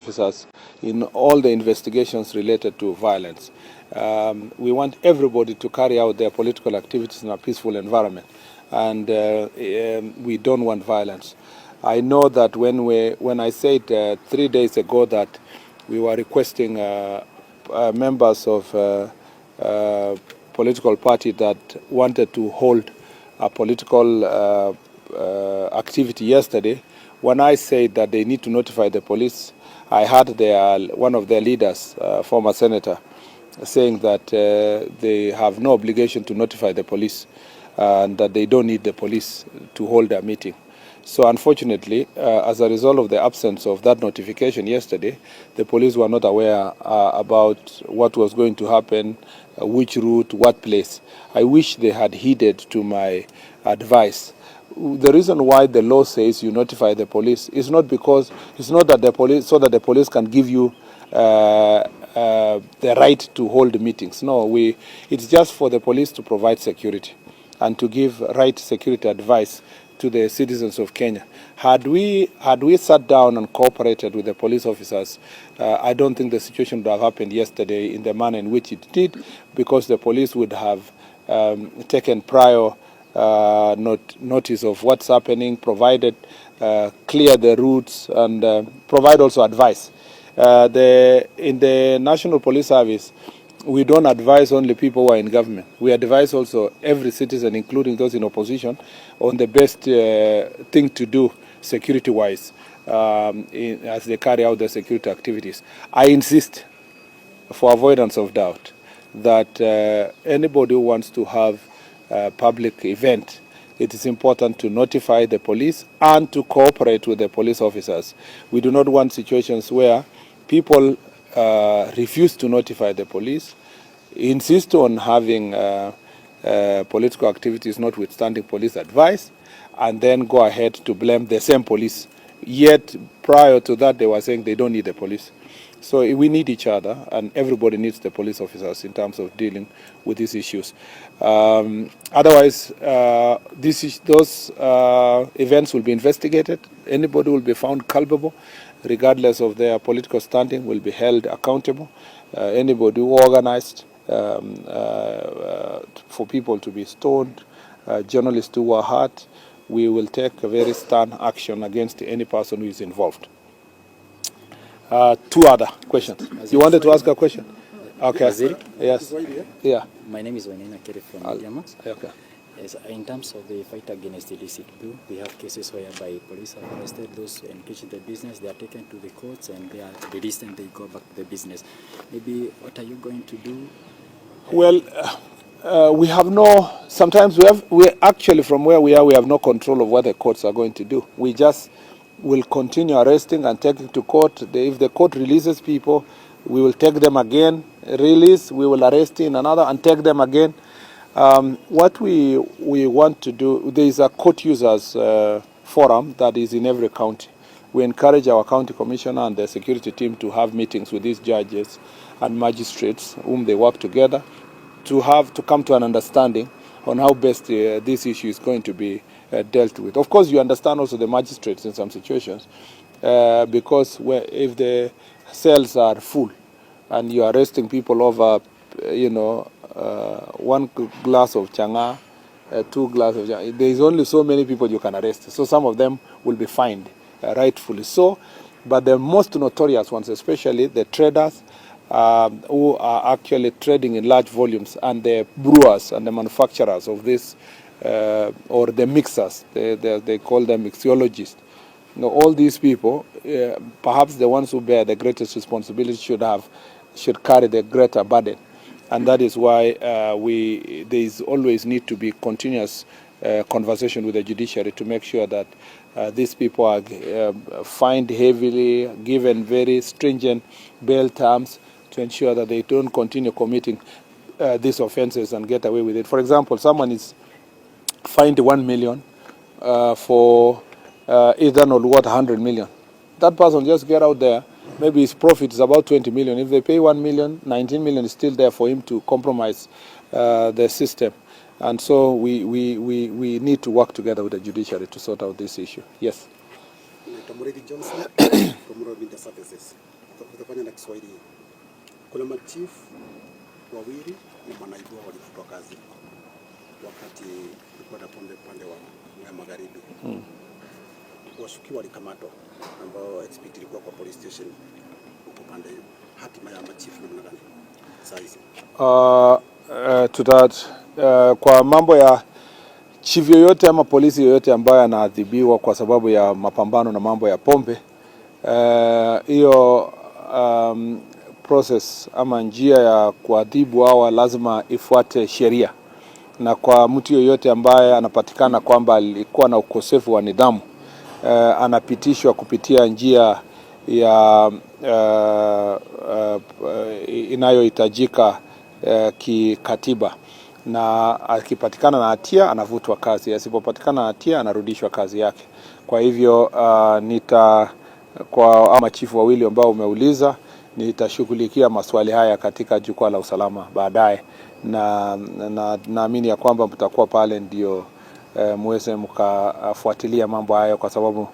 officers in all the investigations related to violence. We want everybody to carry out their political activities in a peaceful environment, and we don't want violence. I know that when I said 3 days ago that we were requesting members of political party that wanted to hold a political activity yesterday, when I said that they need to notify the police, I heard one of their leaders, former senator, saying that they have no obligation to notify the police and that they don't need the police to hold a meeting. So unfortunately, as a result of the absence of that notification yesterday, the police were not aware about what was going to happen, which route, what place. I wish they had heeded to my advice. The reason why the law says you notify the police is not because it's not that the police so that the police can give you the right to hold meetings. No, it's just for the police to provide security and to give right security advice to the citizens of Kenya. Had we sat down and cooperated with the police officers, I don't think the situation would have happened yesterday in the manner in which it did, because the police would have taken prior notice of what's happening, provided clear the routes, and provide also advice. In the National Police Service, we don't advise only people who are in government. We advise also every citizen, including those in opposition, on the best thing to do security-wise as they carry out their security activities. I insist, for avoidance of doubt, that anybody who wants to have a public event, it is important to notify the police and to cooperate with the police officers. We do not want situations where people refuse to notify the police, insist on having political activities notwithstanding police advice, and then go ahead to blame the same police. Yet prior to that, they were saying they don't need the police. So we need each other, and everybody needs the police officers in terms of dealing with these issues. Otherwise, those events will be investigated. Anybody will be found culpable, regardless of their political standing, will be held accountable. Anybody who organized for people to be stoned, journalists who were hurt, we will take a very stern action against any person who is involved. Two other questions. You wanted to ask a question? Okay. Yes. Yeah. My name is from Diamax. Okay. Yes, in terms of the fight against the illicit bill, we have cases whereby police have arrested those engaged in the business, they are taken to the courts and they are released and they go back to the business. Maybe what are you going to do? Well, we have sometimes we actually, from where we are, we have no control of what the courts are going to do. We just will continue arresting and taking to court. If the court releases people, we will take them again, release, we will arrest in another and take them again. What we want to do, there is a court users forum that is in every county. We encourage our county commissioner and the security team to have meetings with these judges and magistrates whom they work together to come to an understanding on how best this issue is going to be dealt with. Of course, you understand also the magistrates in some situations, because if the cells are full and you are arresting people over, one glass of changa, 2 glasses of changa, there is only so many people you can arrest. So some of them will be fined, rightfully so. But the most notorious ones, especially the traders who are actually trading in large volumes, and the brewers and the manufacturers of this, or the mixers, they call them mixologists. All these people, perhaps the ones who bear the greatest responsibility should carry the greater burden. And that is why there is always need to be continuous conversation with the judiciary to make sure that these people are fined heavily, given very stringent bail terms to ensure that they don't continue committing these offenses and get away with it. For example, someone is fined 1 million for either not worth 100 million. That person just get out there. Maybe his profit is about 20 million. If they pay 1 million, 19 million is still there for him to compromise the system. And so we need to work together with the judiciary to sort out this issue. Yes. Johnson from Rural Media Services. Tutafanya na Kiswahili. Kuna machief wawili na manaibu walifutwa kazi wakati kulikuwa na pande wa magharibi. Washukiwa walikamatwa ambao expect ilikuwa kwa police station huko pande hiyo. Hatima ya machief namna gani sasa? Kwa mambo ya chief yoyote ama polisi yoyote ambaye anaadhibiwa kwa sababu ya mapambano na mambo ya pombe, hiyo process ama njia ya kuadhibu hawa lazima ifuate sheria, na kwa mtu yoyote ambaye anapatikana kwamba alikuwa na ukosefu wa nidhamu, anapitishwa kupitia njia ya inayohitajika kikatiba, na akipatikana na hatia anavutwa kazi, asipopatikana na hatia anarudishwa kazi yake. Kwa hivyo kwa machifu wawili ambao umeuliza, nitashughulikia maswali haya katika jukwaa la usalama baadaye, na naamini ya kwamba mtakuwa pale ndio muweze mkafuatilia mambo hayo, kwa sababu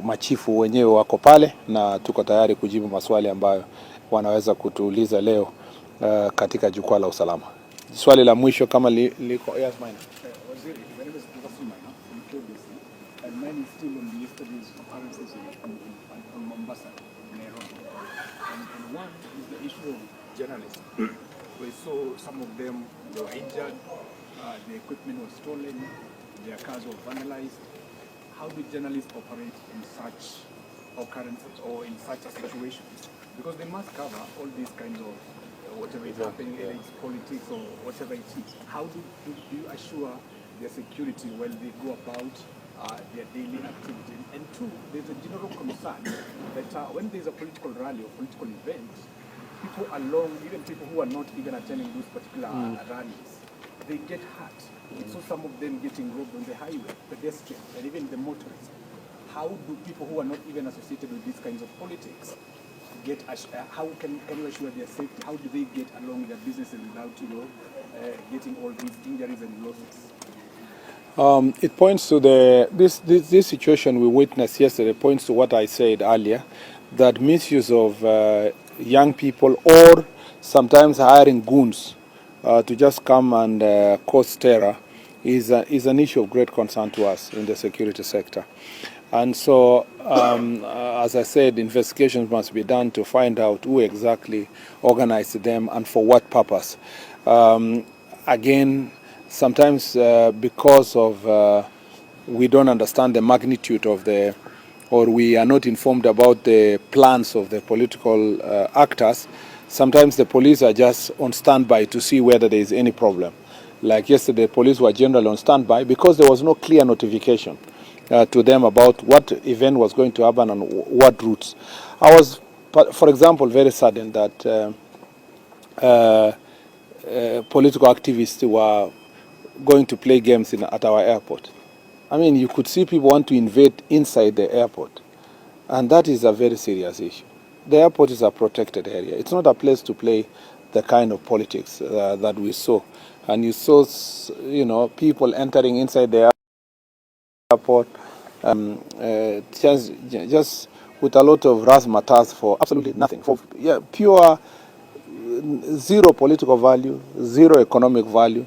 machifu wenyewe wako pale na tuko tayari kujibu maswali ambayo wanaweza kutuuliza leo katika jukwaa la usalama. Swali la mwisho kama liko. Yes, mine. Waziri, my name is from KBC, and mine is still on yesterday's occurrences in Mombasa, Nairobi. And one is the issue of journalists. We saw some of them, they were injured, the equipment was stolen, their cars were vandalized. How do journalists operate in such occurrences or in such situations? Because they must cover all these kinds of whatever is happening, whether it's politics or whatever it is. How do you assure their security while they go about their daily activity? And two, there's a general concern that when there's a political rally or political event, people along, even people who are not even attending those particular rallies, they get hurt. We saw some of them getting robbed on the highway, pedestrians, and even the motorists. How do people who are not even associated with these kinds of politics how can you assure their safety? How do they get along their businesses without, getting all these injuries and losses? It points to this situation we witnessed yesterday. Points to what I said earlier, that misuse of young people, or sometimes hiring goons to just come and cause terror, is an issue of great concern to us in the security sector. And so, as I said, investigations must be done to find out who exactly organized them and for what purpose. Again, sometimes because of we don't understand the magnitude of or we are not informed about the plans of the political actors, sometimes the police are just on standby to see whether there is any problem. Like yesterday, the police were generally on standby because there was no clear notification to them about what event was going to happen and what routes. I was, for example, very saddened that political activists were going to play games at our airport. I mean, you could see people want to invade inside the airport, and that is a very serious issue. The airport is a protected area. It's not a place to play the kind of politics that we saw. And you saw, people entering inside the airport just with a lot of razzmatazz for absolutely nothing, for pure zero political value, zero economic value,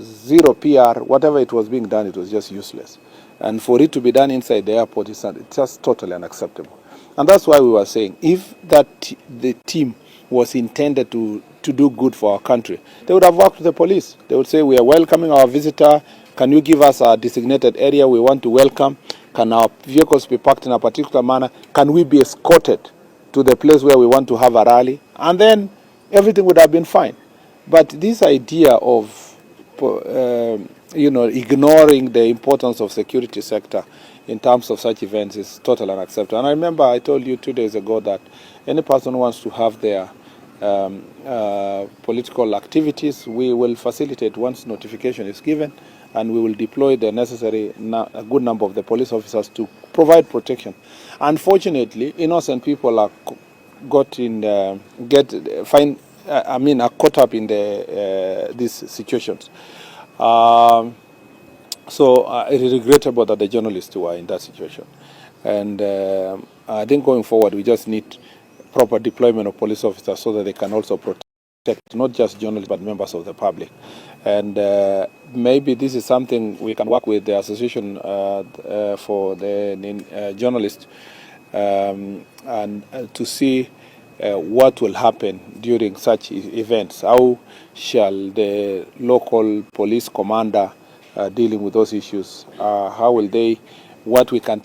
zero PR. Whatever it was being done, it was just useless. And for it to be done inside the airport is just totally unacceptable. And that's why we were saying, if the team was intended to do good for our country, they would have worked with the police. They would say, we are welcoming our visitor. Can you give us a designated area we want to welcome? Can our vehicles be parked in a particular manner? Can we be escorted to the place where we want to have a rally? And then everything would have been fine. But this idea of ignoring the importance of security sector in terms of such events is totally unacceptable. And I remember I told you 2 days ago that any person who wants to have their political activities, we will facilitate once notification is given, and we will deploy the necessary a good number of the police officers to provide protection. Unfortunately, innocent people are caught up in these situations. So it is regrettable that the journalists were in that situation. And I think going forward, we just need proper deployment of police officers so that they can also protect not just journalists but members of the public. And maybe this is something we can work with the association for the journalists and to see what will happen during such events. How shall the local police commander dealing with those issues, how will they, what we can